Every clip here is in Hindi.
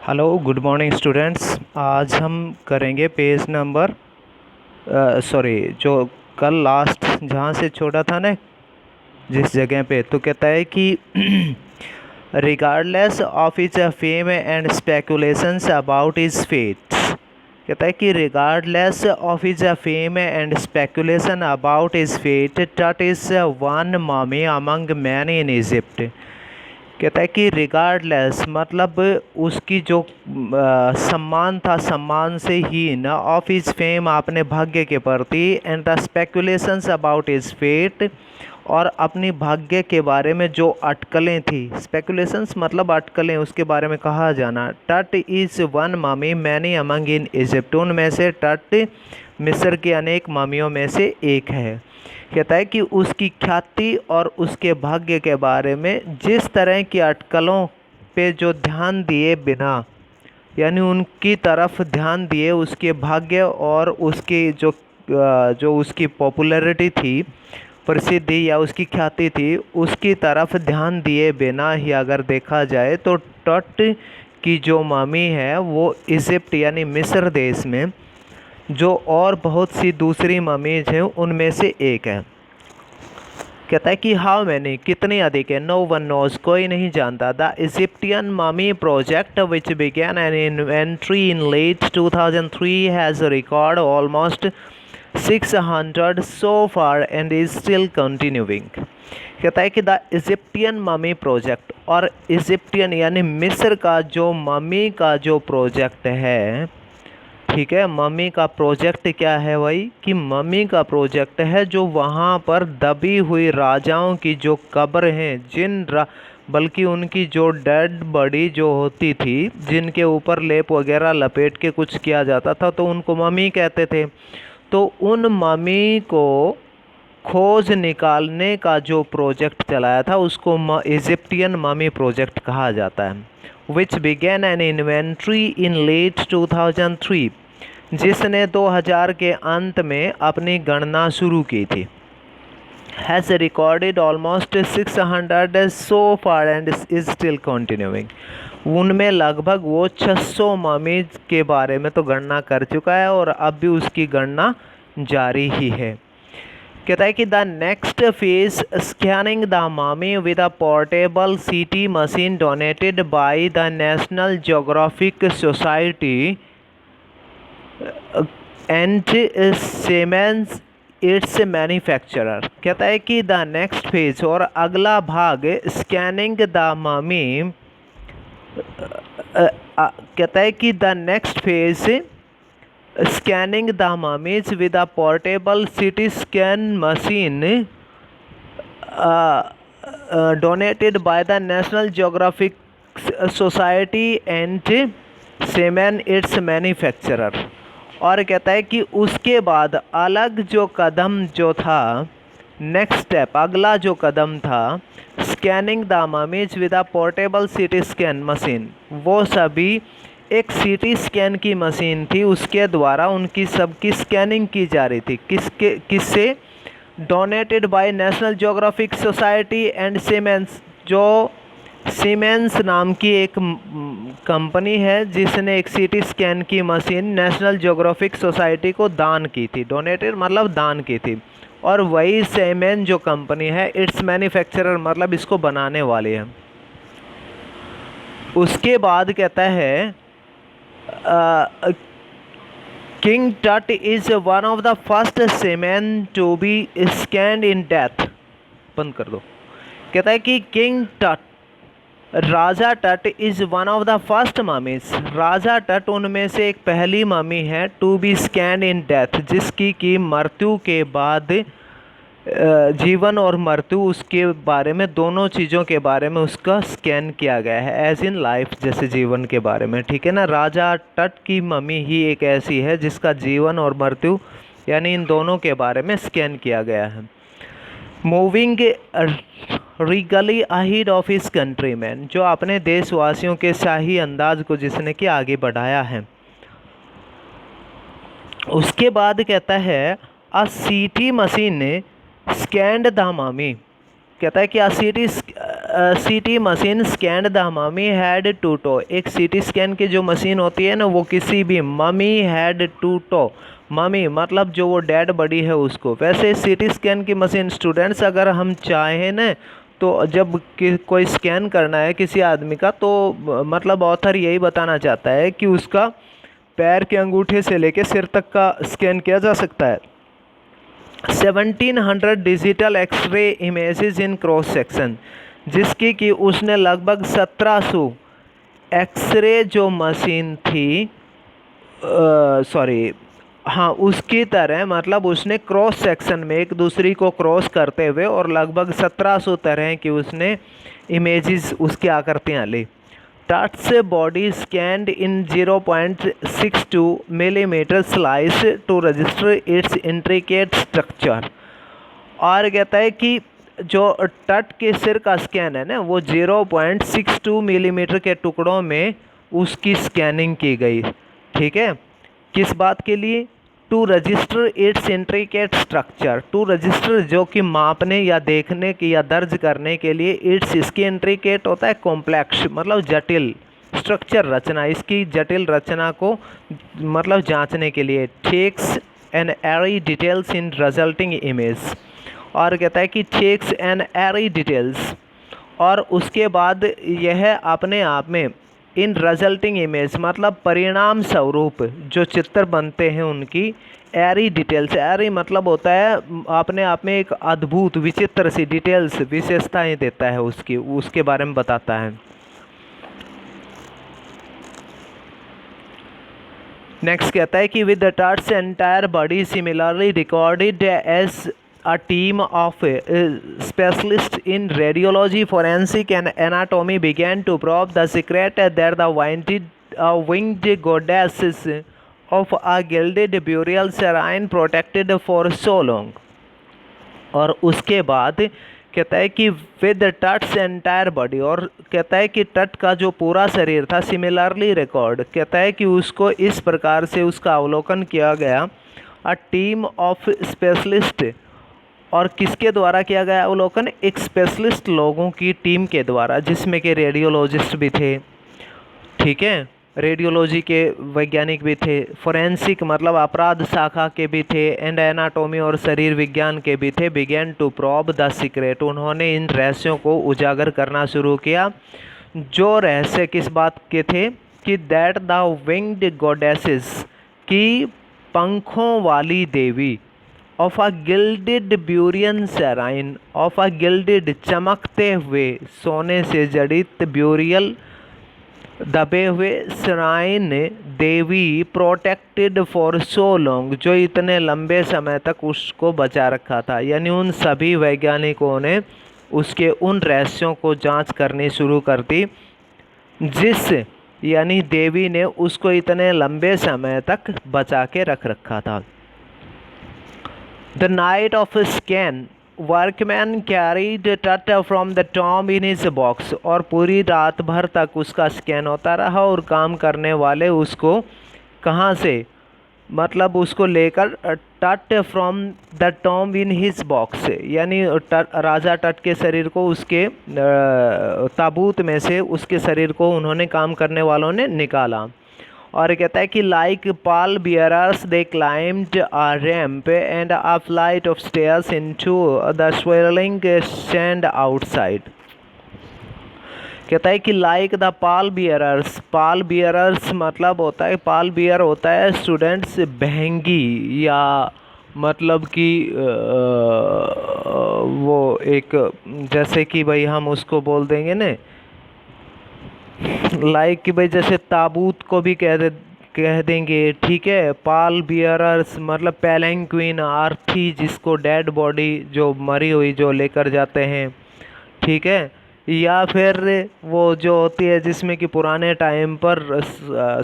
Hello good morning students. आज हम करेंगे पेज नंबर जो कल लास्ट जहाँ से छोड़ा था ना, जिस जगह पे तो कहता है कि regardless of his fame and speculations about his fates. कहता है कि regardless of his fame and speculation about is fate Tut is one mummy among many in Egypt. कहता है कि रिगार्डलेस मतलब उसकी जो सम्मान था, सम्मान से ही न ऑफ इज फेम अपने भाग्य के प्रति and the speculations about is fate और अपनी भाग्य के बारे में जो अटकलें थी। स्पेकुलेशंस मतलब अटकलें, उसके बारे में कहा जाना। टट is one mummy many among in Egypt, उनमें से टट मिस्र के अनेक ममियों में से एक है। कहता है कि उसकी ख्याति और उसके भाग्य के बारे में जिस तरह की अटकलों पे जो ध्यान दिए बिना, यानी उनकी तरफ ध्यान दिए, उसके भाग्य और उसकी जो उसकी पॉपुलैरिटी थी, प्रसिद्धि या उसकी ख्याति थी, उसकी तरफ ध्यान दिए बिना ही अगर देखा जाए तो टट की जो ममी है वो इजिप्ट यानी मिस्र देश में जो और बहुत सी दूसरी ममीज हैं उनमें से एक है। कहता है कि हाउ मैनी कितनी अधिक है, नो वन नोज कोई नहीं जानता। The Egyptian mummy project which began an inventory in late 2003 has record almost 600 so far and is still continuing. कहता है कि द इजिप्टियन ममी प्रोजेक्ट, और इजिप्टियन यानी मिस्र का जो ममी का जो प्रोजेक्ट है, ठीक है, मम्मी का प्रोजेक्ट क्या है भाई, कि मम्मी का प्रोजेक्ट है जो वहाँ पर दबी हुई राजाओं की जो कब्र हैं, बल्कि उनकी जो डेड बॉडी जो होती थी, जिनके ऊपर लेप वगैरह लपेट के कुछ किया जाता था, तो उनको मम्मी कहते थे। तो उन मम्मी को खोज निकालने का जो प्रोजेक्ट चलाया था उसको इजिप्टियन मम्मी प्रोजेक्ट कहा जाता है। Which began an inventory in late 2003, जिसने 2000 के अंत में अपनी गणना शुरू की थी। Has recorded almost 600 so far and is still continuing. उनमें लगभग वो 600 ममीज के बारे में तो गणना कर चुका है और अब भी उसकी गणना जारी ही है। कहता है कि the next phase scanning the mummy with a portable CT machine donated by the National Geographic Society and Siemens its manufacturer. कहता है कि द नेक्स्ट फेज और अगला भाग स्कैनिंग द ममी, कहता है कि the next phase scanning the mummies with a portable CT scan machine donated by the National Geographic Society and Siemens its manufacturer. और कहता है कि उसके बाद अलग जो कदम जो था, नेक्स्ट स्टेप अगला जो कदम था, scanning the mummies with a portable CT scan machine, वो सभी एक सिटी स्कैन की मशीन थी, उसके द्वारा उनकी सबकी स्कैनिंग की जा रही थी। किससे? Donated bye national Geographic Society and siemens, जो सीमेंस नाम की एक कंपनी है जिसने एक सिटी स्कैन की मशीन नेशनल ज्योग्राफिक सोसाइटी को दान की थी। डोनेटेड मतलब दान की थी। और वही सीमेन जो कंपनी है इट्स मैन्युफैक्चरर मतलब इसको बनाने वाली है। उसके बाद कहता है King Tut is one of the first seamen to be scanned in death. बंद कर दो। कहता है कि किंग टट, राजा Tut is one of the first mummies, राजा टट उनमें से एक पहली ममी है, to be scan in death, जिसकी की मृत्यु के बाद जीवन और मृत्यु उसके बारे में, दोनों चीज़ों के बारे में उसका स्कैन किया गया है, एज इन लाइफ जैसे जीवन के बारे में, ठीक है ना। राजा टट की मम्मी ही एक ऐसी है जिसका जीवन और मृत्यु यानी इन दोनों के बारे में स्कैन किया गया है। मूविंग रीगली अहीड ऑफ हिज कंट्रीमैन, जो अपने देशवासियों के शाही अंदाज को जिसने कि आगे बढ़ाया है। उसके बाद कहता है अ सीटी मशीन ने स्कैंड द ममी, कहता है कि CT machine scan the mummy head to toe. एक सीटी स्कैन की जो मशीन होती है ना, वो किसी भी mummy head to toe, mummy मतलब जो वो डेड बॉडी है उसको। वैसे सीटी स्कैन की मशीन स्टूडेंट्स अगर हम चाहें ना, तो जब कोई स्कैन करना है किसी आदमी का, तो मतलब ऑथर यही बताना चाहता है कि उसका पैर के अंगूठे से लेके सिर तक का स्कैन किया जा सकता है। 1700 digital X-ray images in cross section, जिसकी कि उसने लगभग 1700 एक्सरे जो मशीन थी, सॉरी हाँ उसकी तरह, मतलब उसने क्रॉस सेक्शन में एक दूसरी को क्रॉस करते हुए और लगभग 1700 तरह की उसने इमेजेस उसकी आकृतियाँ ली। Tut's body scanned in 0.62 millimetre slice to register its intricate structure. और कहता है कि जो टट के सिर का स्कैन है ना, वो 0.62 मिलीमीटर के टुकड़ों में उसकी स्कैनिंग की गई। ठीक है, किस बात के लिए? To register its intricate structure. To register जो कि मापने या देखने की या दर्ज करने के लिए, इट्स इसकी इंट्रिकेट होता है कॉम्प्लेक्स मतलब जटिल, स्ट्रक्चर रचना, इसकी जटिल रचना को मतलब जांचने के लिए। Takes an eerie details in resulting image. और कहता है कि टेक्स एन एरी डिटेल्स, और उसके बाद यह अपने आप में इन रिजल्टिंग इमेज मतलब परिणाम स्वरूप जो चित्र बनते हैं उनकी एरी डिटेल्स। एरी मतलब होता है अपने आप में एक अद्भुत विचित्र सी डिटेल्स, विशेषताएं देता है उसकी, उसके बारे में बताता है। नेक्स्ट कहता है कि with the Tut's entire body similarly recorded as a team of specialists in radiology, forensic and anatomy began to probe the secret that the winged goddesses of a gilded burial shrine protected for so long। और उसके बाद कहता है कि विद टट्स एंटायर बॉडी, और कहता है कि तट का जो पूरा शरीर था सिमिलरली रिकॉर्ड, कहता है कि उसको इस प्रकार से उसका अवलोकन किया गया। अ टीम ऑफ स्पेशलिस्ट, और किसके द्वारा किया गया अवलोकन? एक स्पेशलिस्ट लोगों की टीम के द्वारा, जिसमें कि रेडियोलॉजिस्ट भी थे। ठीक है, रेडियोलॉजी के वैज्ञानिक भी थे, फोरेंसिक मतलब अपराध शाखा के भी थे, एंड एनाटॉमी और शरीर विज्ञान के भी थे। Began to probe the secret, उन्होंने इन रहस्यों को उजागर करना शुरू किया। जो रहस्य किस बात के थे? कि दैट द विंग्ड गॉडेसेस, की पंखों वाली देवी, of a gilded burial shrine, of a gilded चमकते हुए सोने से जड़ित ब्यूरियल दबे हुए श्राइन देवी, प्रोटेक्टेड फॉर सो लॉन्ग, जो इतने लंबे समय तक उसको बचा रखा था। यानी उन सभी वैज्ञानिकों ने उसके उन रहस्यों को जांच करनी शुरू कर दी, जिस यानी देवी ने उसको इतने लंबे समय तक बचा के रख रखा था। The night of scan, workman carried Tut from the tomb in his box, और पूरी रात भर तक उसका स्कैन होता रहा, और काम करने वाले उसको कहाँ से मतलब उसको लेकर टट from the tomb in his box, यानी राजा टट के शरीर को उसके ताबूत में से उसके शरीर को उन्होंने काम करने वालों ने निकाला। और कहता है कि like Pal bearers they climbed a ramp and a flight of stairs into the swelling sand outside. कहता है कि like the Pal bearers, Pal bearers मतलब होता है, पाल बियर होता है स्टूडेंट्स बहंगी, या मतलब कि वो एक जैसे कि भाई हम उसको बोल देंगे ना, लाइक कि भाई जैसे ताबूत को भी कह देंगे। ठीक है, पाल बियरर्स मतलब पैलेंक्विन आर्थी, जिसको डेड बॉडी जो मरी हुई जो लेकर जाते हैं। ठीक है, या फिर वो जो होती है जिसमें कि पुराने टाइम पर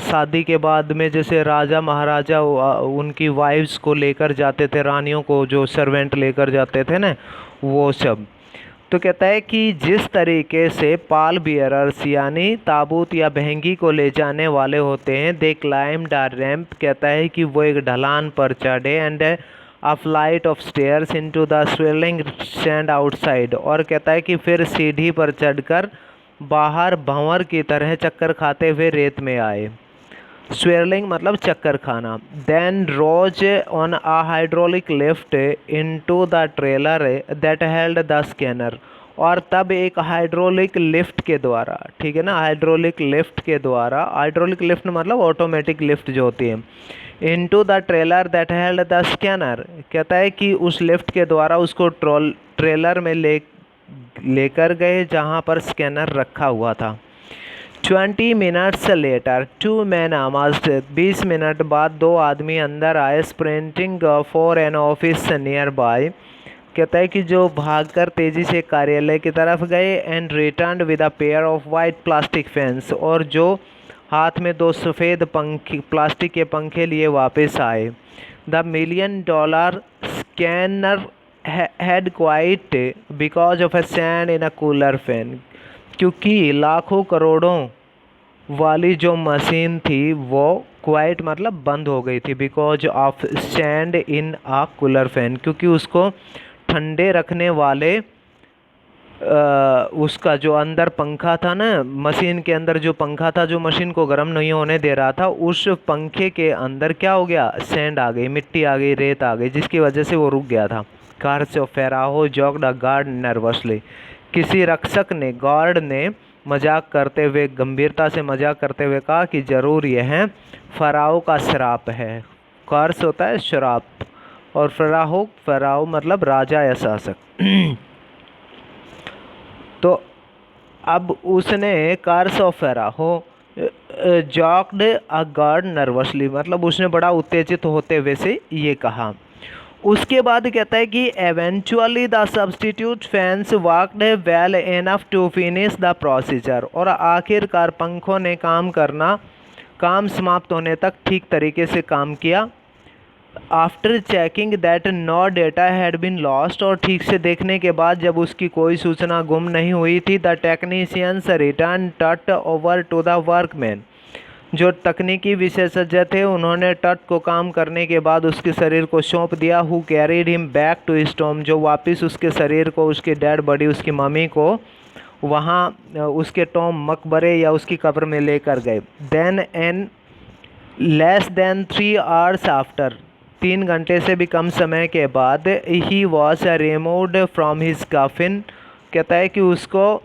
शादी के बाद में जैसे राजा महाराजा उनकी वाइफ्स को लेकर जाते थे, रानियों को जो सर्वेंट लेकर जाते थे ना, वो सब। तो कहता है कि जिस तरीके से पाल बियरर्स यानी ताबूत या बहंगी को ले जाने वाले होते हैं, दे क्लाइम्ड अ रैंप, कहता है कि वो एक ढलान पर चढ़े, and a flight of stairs into the swirling sand outside, और कहता है कि फिर सीढ़ी पर चढ़कर बाहर भंवर की तरह चक्कर खाते हुए रेत में आए। स्वेलिंग मतलब चक्कर खाना। Then rose on a hydraulic lift into the trailer that held the scanner, और तब एक हाइड्रोलिक लिफ्ट के द्वारा, ठीक है ना, हाइड्रोलिक लिफ्ट के द्वारा, हाइड्रोलिक लिफ्ट मतलब ऑटोमेटिक लिफ्ट जो होती है, into the trailer that held the scanner, कहता है कि उस लिफ्ट के द्वारा उसको ट्रेलर में लेकर गए जहाँ पर स्कैनर रखा हुआ था। 20 minutes later 2 men emerged, 20 minute बाद दो आदमी अंदर आए, sprinting for an office near by, कहता है कि जो भागकर तेजी से कार्यालय की तरफ गए, and return with a pair of white plastic fans, और जो हाथ में दो सफ़ेद पंखे, प्लास्टिक के पंखे लिए वापस आए। The $1 million scanner had quite because of a sand in a cooler fan, क्योंकि लाखों करोड़ों वाली जो मशीन थी वो क्वाइट मतलब बंद हो गई थी, because of sand in a cooler fan, क्योंकि उसको ठंडे रखने वाले उसका जो अंदर पंखा था ना, मशीन के अंदर जो पंखा था जो मशीन को गर्म नहीं होने दे रहा था, उस पंखे के अंदर क्या हो गया, सैंड आ गई, मिट्टी आ गई, रेत आ गई, जिसकी वजह से वो रुक गया था। Curse of pharaoh joked a guard nervously, किसी रक्षक ने, गार्ड ने मजाक करते हुए, गंभीरता से मजाक करते हुए कहा कि ज़रूर यह फ़राओ का श्राप है। कर्स होता है श्राप, और फ़राओ मतलब राजा या शासक। तो अब उसने curse of pharaoh joked a guard nervously, मतलब उसने बड़ा उत्तेजित होते हुए से ये कहा। उसके बाद कहता है कि eventually the substitute fans worked well enough to finish the procedure, और आखिरकार पंखों ने काम समाप्त होने तक ठीक तरीके से काम किया। After checking that no data had been lost, और ठीक से देखने के बाद जब उसकी कोई सूचना गुम नहीं हुई थी, द टेक्नीशियंस रिटर्न टट ओवर टू द वर्कमैन, जो तकनीकी विशेषज्ञ थे उन्होंने टट को काम करने के बाद उसके शरीर को सौंप दिया। Who carried him back to his tomb, जो वापस उसके शरीर को, उसकी डेड बॉडी, उसकी मम्मी को वहाँ उसके टॉम मकबरे या उसकी कब्र में लेकर गए। Then and less than 3 hours after, 3 घंटे से भी कम समय के बाद, he was removed from his coffin, कहता है कि उसको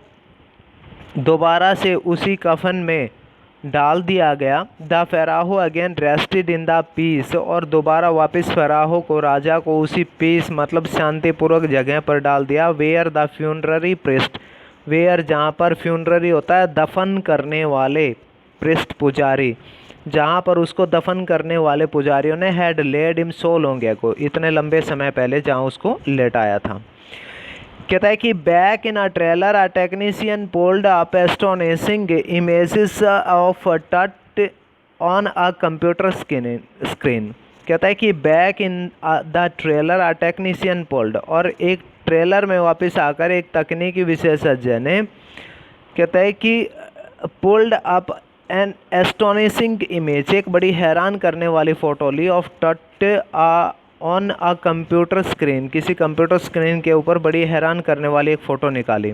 दोबारा से उसी कफन में डाल दिया गया। The pharaoh again rested in the peace, और दोबारा वापस फेराहो को, राजा को, उसी पीस मतलब शांतिपूर्वक जगह पर डाल दिया। Where the funerary priest, where जहाँ पर फ्यूनररी होता है दफन करने वाले, प्रिस्ट पुजारी, जहाँ पर उसको दफन करने वाले पुजारियों ने, had led him so long ago, इतने लंबे समय पहले जहाँ उसको लेटाया था। कहता है कि back in a trailer a technician pulled up astonishing images of Tut on a computer screen, कहता है कि back in the trailer a technician pulled, और एक ट्रेलर में वापस आकर एक तकनीकी विशेषज्ञ ने, कहता है कि pulled up an astonishing image, एक बड़ी हैरान करने वाली फ़ोटो ली, of Tut on a computer screen, किसी कंप्यूटर स्क्रीन के ऊपर बड़ी हैरान करने वाली एक फ़ोटो निकाली।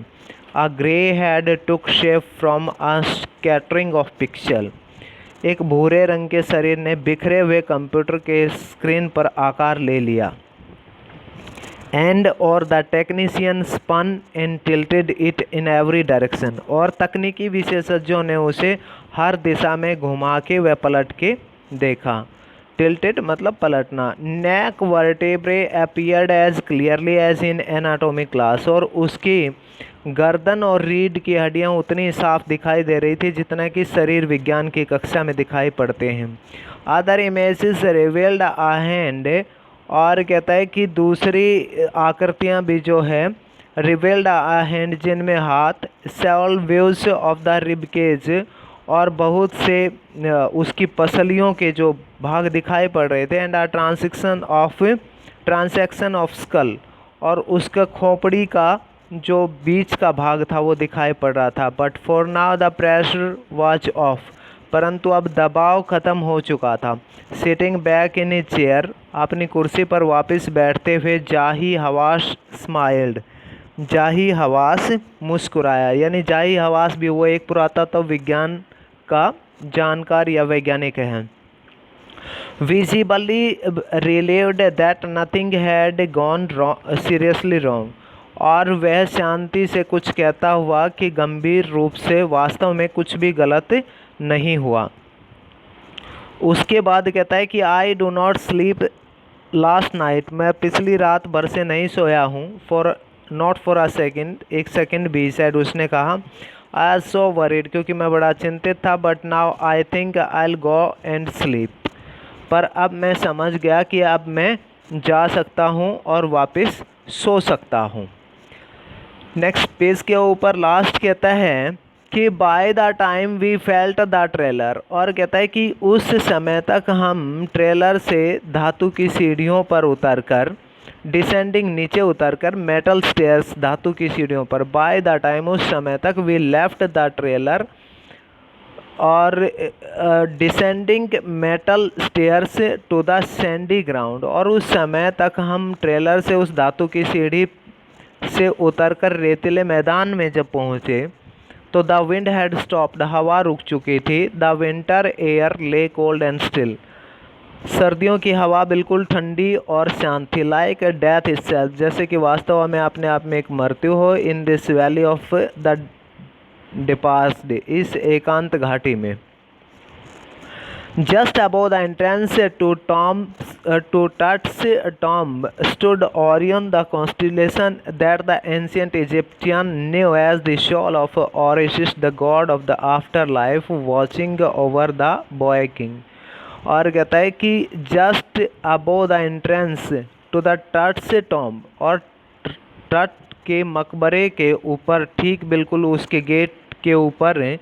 A grey head took shape from a scattering of pixels, एक भूरे रंग के शरीर ने बिखरे हुए कंप्यूटर के स्क्रीन पर आकार ले लिया। एंड और the technician spun and tilted it in every direction, और तकनीकी विशेषज्ञों ने उसे हर दिशा में घुमा के व पलट के देखा। टिल्टेड मतलब पलटना। Neck vertebrae appeared as clearly as in anatomic class, और उसकी गर्दन और रीढ़ की हड्डियाँ उतनी साफ दिखाई दे रही थी जितना कि शरीर विज्ञान की कक्षा में दिखाई पड़ते हैं। Other images revealed a hand, और कहता है कि दूसरी आकृतियाँ भी जो है, रिवील्ड अ हैंड जिनमें हाथ, several views of the ribcage, और बहुत से उसकी पसलियों के जो भाग दिखाई पड़ रहे थे। एंड ट्रांसैक्शन ऑफ स्कल, और उसका खोपड़ी का जो बीच का भाग था वो दिखाई पड़ रहा था। But for now the pressure was of, परंतु अब दबाव ख़त्म हो चुका था। Sitting back in a chair, अपनी कुर्सी पर वापस बैठते हुए जाही हवास स्माइल्ड, जाही हवास मुस्कुराया। यानी जाही हवास भी वो एक पुरातत्व विज्ञान का जानकार या वैज्ञानिक है। Visibly relieved that nothing had gone seriously wrong, और वह शांति से कुछ कहता हुआ कि गंभीर रूप से वास्तव में कुछ भी गलत नहीं हुआ। उसके बाद कहता है कि I do not sleep last night, मैं पिछली रात भर से नहीं सोया हूँ। For not for a second, एक सेकेंड भी, शायद उसने कहा। आई एम सो वरीड, क्योंकि मैं बड़ा चिंतित था। But now I think I will go and sleep, पर अब मैं समझ गया कि अब मैं जा सकता हूँ और वापस सो सकता हूँ। नेक्स्ट पेज के ऊपर लास्ट कहता है कि by the time we felt the trailer, और कहता है कि उस समय तक हम ट्रेलर से धातु की सीढ़ियों पर उतरकर, डिसेंडिंग नीचे उतरकर, मेटल स्टेयर्स धातु की सीढ़ियों पर, बाय द टाइम उस समय तक, वी लेफ्ट द ट्रेलर और descending metal stairs to the sandy ground, और उस समय तक हम ट्रेलर से उस धातु की सीढ़ी से उतरकर रेतीले मैदान में जब पहुँचे तो द विंड हैड स्टॉप्ड, हवा रुक चुकी थी। द विंटर एयर ले कोल्ड एंड स्टिल, सर्दियों की हवा बिल्कुल ठंडी और शांत थी। लाइक डेथ इटसेल्फ, जैसे कि वास्तव में अपने आप में एक मृत्यु हो। In this valley of the departed, इस एकांत घाटी में। Just above the entrance to Tut's tomb stood Orion, the constellation that the ancient Egyptian knew as the soul of Osiris, the god of the after life, watching over the boy king. और कहता है कि just above the entrance to the Tut's tomb, और टट के मकबरे के ऊपर, ठीक बिल्कुल उसके गेट के ऊपर,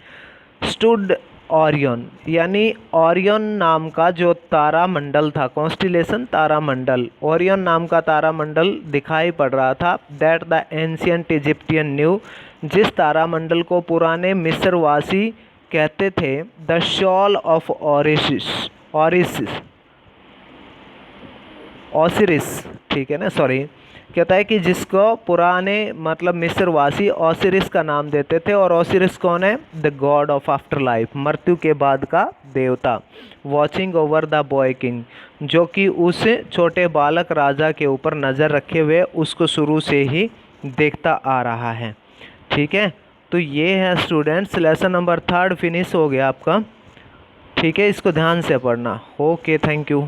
स्टूड ओरियन, यानी ओरियन नाम का जो तारामंडल था, कॉन्स्टिलेशन तारामंडल, ओरियन नाम का तारामंडल दिखाई पड़ रहा था। That the ancient Egyptian new, जिस तारामंडल को पुराने मिस्रवासी कहते थे। द शॉल ऑफ ओसिरिस, ठीक है ना, सॉरी। कहता है कि जिसको पुराने मतलब मिस्रवासी ओसिरिस का नाम देते थे, और ओसिरिस कौन है? The god of after life, मृत्यु के बाद का देवता। Watching over the boy king, जो कि उस छोटे बालक राजा के ऊपर नज़र रखे हुए उसको शुरू से ही देखता आ रहा है। ठीक है, तो ये है स्टूडेंट्स, लेसन नंबर 3 फिनिश हो गया आपका। ठीक है, इसको ध्यान से पढ़ना। Okay, thank you.